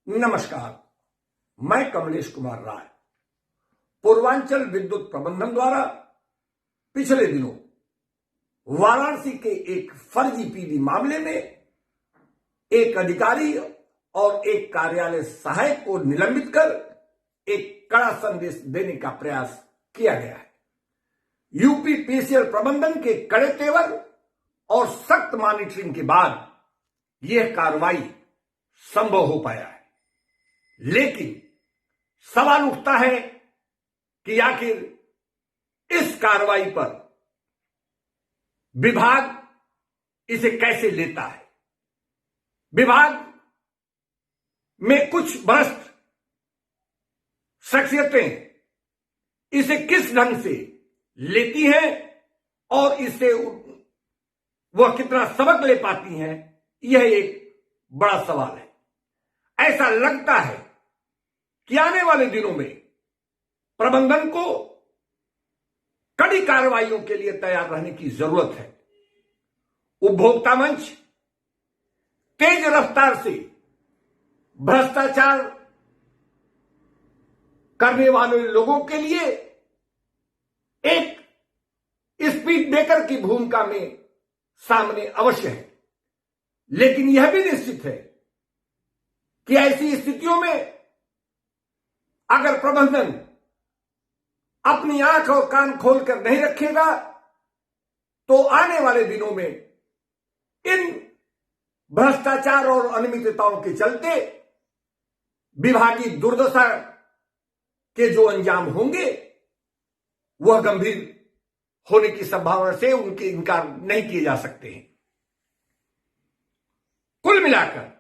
नमस्कार, मैं कमलेश कुमार राय। पूर्वांचल विद्युत प्रबंधन द्वारा पिछले दिनों वाराणसी के एक फर्जी पीडी मामले में एक अधिकारी और एक कार्यालय सहायक को निलंबित कर एक कड़ा संदेश देने का प्रयास किया गया है। यूपीपीसीएल प्रबंधन के कड़े तेवर और सख्त मॉनिटरिंग के बाद यह कार्रवाई संभव हो पाया है, लेकिन सवाल उठता है कि आखिर इस कार्रवाई पर विभाग इसे कैसे लेता है। विभाग में कुछ भ्रष्ट शख्सियतें इसे किस ढंग से लेती हैं और इससे वह कितना सबक ले पाती हैं, यह एक बड़ा सवाल है। ऐसा लगता है कि आने वाले दिनों में प्रबंधन को कड़ी कार्रवाइयों के लिए तैयार रहने की जरूरत है। उपभोक्ता मंच तेज रफ्तार से भ्रष्टाचार करने वाले लोगों के लिए एक स्पीड ब्रेकर की भूमिका में सामने अवश्य है, लेकिन यह भी निश्चित है कि ऐसी स्थितियों में अगर प्रबंधन अपनी आंख और कान खोलकर नहीं रखेगा तो आने वाले दिनों में इन भ्रष्टाचार और अनियमितताओं के चलते विभागीय दुर्दशा के जो अंजाम होंगे वह गंभीर होने की संभावना से उनके इनकार नहीं किए जा सकते हैं। कुल मिलाकर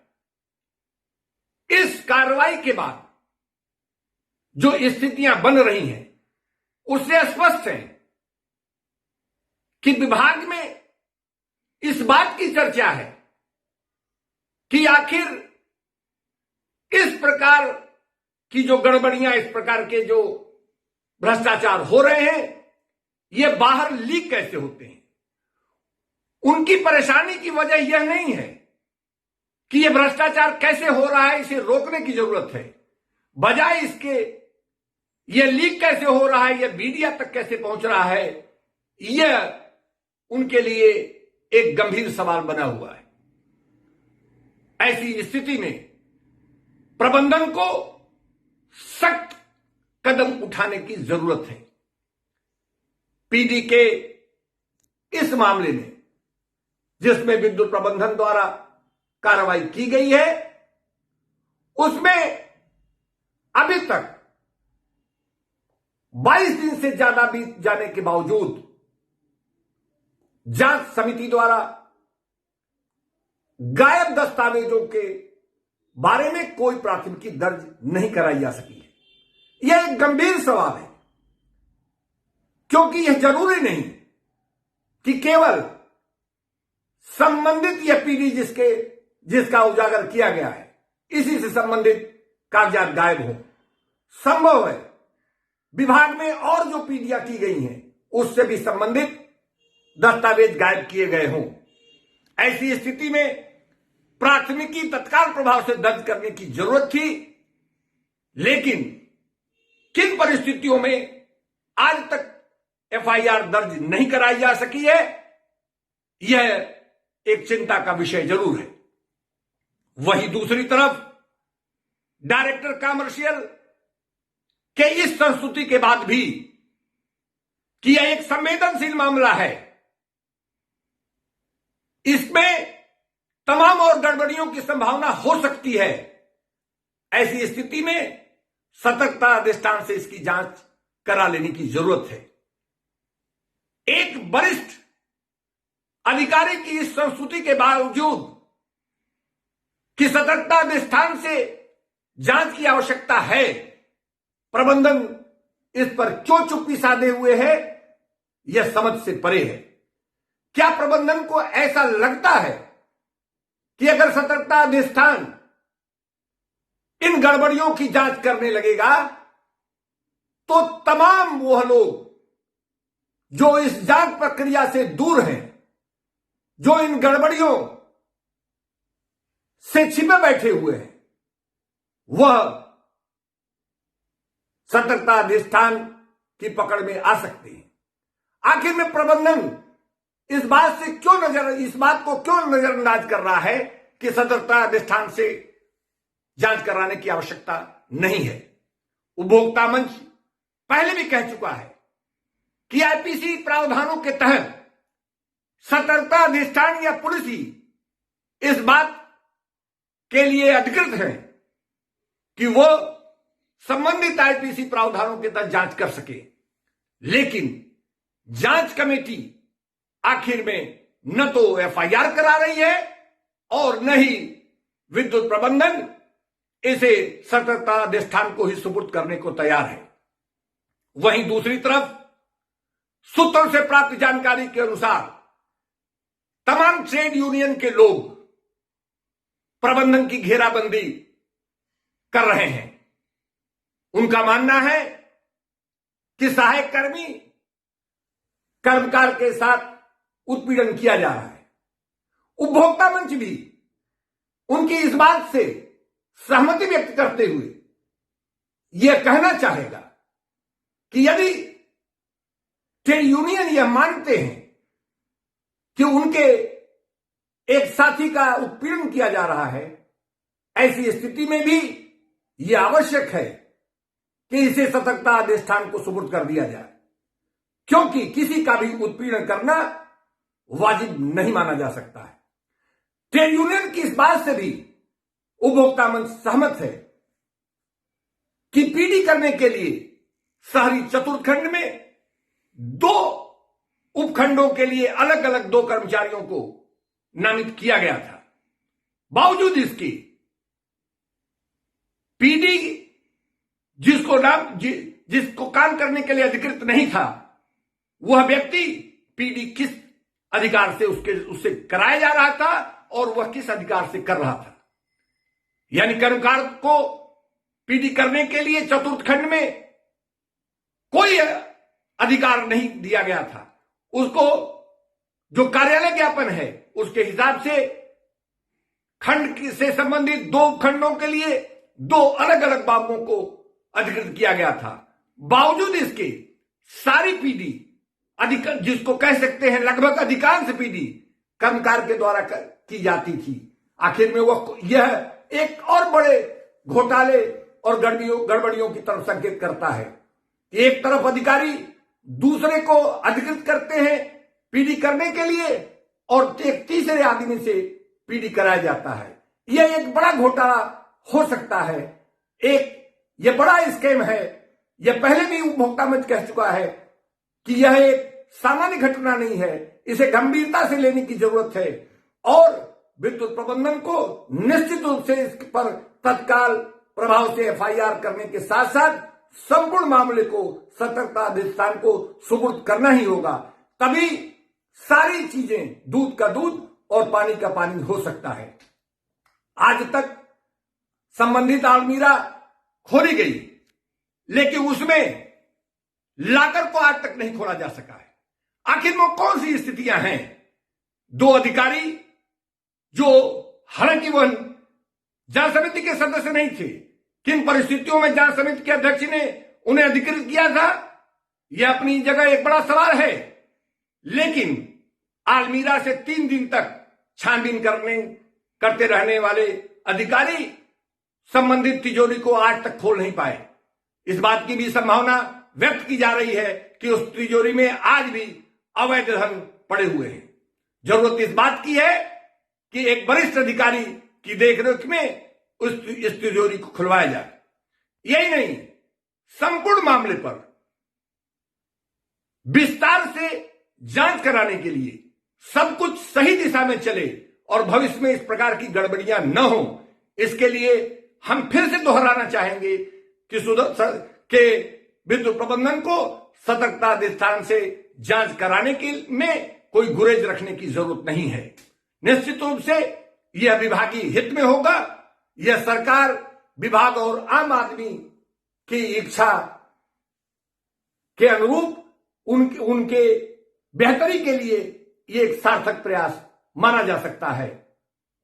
इस कार्रवाई के बाद जो स्थितियां बन रही हैं उससे स्पष्ट है कि विभाग में इस बात की चर्चा है कि आखिर इस प्रकार की जो गड़बड़ियां, इस प्रकार के जो भ्रष्टाचार हो रहे हैं, ये बाहर लीक कैसे होते हैं। उनकी परेशानी की वजह यह नहीं है कि यह भ्रष्टाचार कैसे हो रहा है, इसे रोकने की जरूरत है। बजाय इसके यह लीक कैसे हो रहा है, यह मीडिया तक कैसे पहुंच रहा है, यह उनके लिए एक गंभीर सवाल बना हुआ है। ऐसी स्थिति में प्रबंधन को सख्त कदम उठाने की जरूरत है। पीडी के इस मामले में जिसमें विद्युत प्रबंधन द्वारा कार्रवाई की गई है उसमें अभी तक 22 दिन से ज्यादा बीत जाने के बावजूद जांच समिति द्वारा गायब दस्तावेजों के बारे में कोई प्राथमिकी दर्ज नहीं कराई जा सकी है। यह एक गंभीर सवाल है, क्योंकि यह जरूरी नहीं कि केवल संबंधित यह पीडी जिसका उजागर किया गया है इसी से संबंधित कागजात गायब हो। संभव है विभाग में और जो पीडियां की गई हैं उससे भी संबंधित दस्तावेज गायब किए गए हों। ऐसी स्थिति में प्राथमिकी तत्काल प्रभाव से दर्ज करने की जरूरत थी, लेकिन किन परिस्थितियों में आज तक एफआईआर दर्ज नहीं कराई जा सकी है, यह एक चिंता का विषय जरूर है। वहीं दूसरी तरफ डायरेक्टर कमर्शियल के इस संस्तुति के बाद भी कि यह एक संवेदनशील मामला है, इसमें तमाम और गड़बड़ियों की संभावना हो सकती है। ऐसी स्थिति में सतर्कता अधिष्ठान से इसकी जांच करा लेने की जरूरत है। एक वरिष्ठ अधिकारी की इस संस्तुति के बावजूद कि सतर्कता अधिष्ठान से जांच की आवश्यकता है, प्रबंधन इस पर क्यों चुप्पी साधे हुए है, यह समझ से परे है। क्या प्रबंधन को ऐसा लगता है कि अगर सतर्कता अधिष्ठान इन गड़बड़ियों की जांच करने लगेगा तो तमाम वह लोग जो इस जांच प्रक्रिया से दूर हैं, जो इन गड़बड़ियों से छिपे बैठे हुए हैं, वह सतर्कता अधिष्ठान की पकड़ में आ सकते हैं। आखिर में प्रबंधन इस बात को क्यों नजरअंदाज कर रहा है कि सतर्कता अधिष्ठान से जांच कराने की आवश्यकता नहीं है। उपभोक्ता मंच पहले भी कह चुका है कि आईपीसी प्रावधानों के तहत सतर्कता अधिष्ठान या पुलिस ही इस बात के लिए अधिकृत है कि वो संबंधित आईपीसी प्रावधानों के तहत जांच कर सके। लेकिन जांच कमेटी आखिर में न तो एफआईआर करा रही है और न ही विद्युत प्रबंधन इसे सतर्कता अधिष्ठान को ही सुपुर्द करने को तैयार है। वहीं दूसरी तरफ सूत्रों से प्राप्त जानकारी के अनुसार तमाम ट्रेड यूनियन के लोग प्रबंधन की घेराबंदी कर रहे हैं। उनका मानना है कि सहायक कर्मी कर्मकार के साथ उत्पीड़न किया जा रहा है। उपभोक्ता मंच भी उनकी इस बात से सहमति व्यक्त करते हुए यह कहना चाहेगा कि यदि ट्रेड यूनियन यह मानते हैं कि उनके एक साथी का उत्पीड़न किया जा रहा है, ऐसी स्थिति में भी यह आवश्यक है कि इसे सतर्कता अधिष्ठान को सुपुर्द कर दिया जाए, क्योंकि किसी का भी उत्पीड़न करना वाजिब नहीं माना जा सकता है। ट्रेड यूनियन की इस बात से भी उपभोक्ता मंच सहमत है कि पीडी करने के लिए शहरी चतुर्थखंड में 2 उपखंडों के लिए अलग अलग 2 कर्मचारियों को नामित किया गया था। बावजूद इसके पीडी जिसको काम करने के लिए अधिकृत नहीं था, वह व्यक्ति पीडी किस अधिकार से उससे कराया जा रहा था और वह किस अधिकार से कर रहा था। यानी कर्मकार को पीडी करने के लिए चतुर्थखंड में कोई अधिकार नहीं दिया गया था। उसको जो कार्यालय ज्ञापन है उसके हिसाब से खंड से संबंधित 2 खंडों के लिए 2 अलग अलग बाबुओं को अधिकृत किया गया था। बावजूद इसके सारी पीडी जिसको कह सकते हैं लगभग अधिकांश पीडी कर्मकार के द्वारा की जाती थी। आखिर में यह एक और बड़े घोटाले और गड़बड़ियों की तरफ संकेत करता है। एक तरफ अधिकारी दूसरे को अधिकृत करते हैं पीडी करने के लिए और एक तीसरे आदमी से पीडी कराया जाता है। यह एक बड़ा घोटाला हो सकता है, यह बड़ा स्कैम है। यह पहले भी उपभोक्ता मंच कह चुका है कि यह एक सामान्य घटना नहीं है, इसे गंभीरता से लेने की जरूरत है और विद्युत प्रबंधन को निश्चित रूप से इस पर तत्काल प्रभाव से एफआईआर करने के साथ साथ संपूर्ण मामले को सतर्कता अधिष्ठान को सुपुर्द करना ही होगा। तभी सारी चीजें दूध का दूध और पानी का पानी हो सकता है। आज तक संबंधित अलमीरा खोली गई, लेकिन उसमें लाकर को आज तक नहीं खोला जा सका है। आखिर में कौन सी स्थितियां हैं? 2 अधिकारी जो हालांकि वह जांच समिति के सदस्य नहीं थे, किन परिस्थितियों में जांच समिति के अध्यक्ष ने उन्हें अधिकृत किया था, यह अपनी जगह एक बड़ा सवाल है। लेकिन अलमीरा से 3 दिन तक छानबीन करते रहने वाले अधिकारी संबंधित तिजोरी को आज तक खोल नहीं पाए। इस बात की भी संभावना व्यक्त की जा रही है कि उस तिजोरी में आज भी अवैध धन पड़े हुए हैं। जरूरत इस बात की है कि एक वरिष्ठ अधिकारी की देखरेख में इस तिजोरी को खुलवाया जाए। यही नहीं, संपूर्ण मामले पर विस्तार से जांच कराने के लिए सब कुछ सही दिशा में चले और भविष्य में इस प्रकार की गड़बड़ियां न हो, इसके लिए हम फिर से दोहराना चाहेंगे कि विद्युत प्रबंधन को सतर्कता अधिष्ठान से जांच कराने के में कोई गुरेज रखने की जरूरत नहीं है। निश्चित रूप से यह विभागीय हित में होगा। यह सरकार, विभाग और आम आदमी की इच्छा के अनुरूप उनके बेहतरी के लिए यह एक सार्थक प्रयास माना जा सकता है।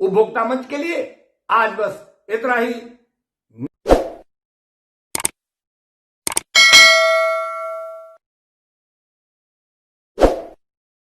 उपभोक्ता मंच के लिए आज बस इतना ही।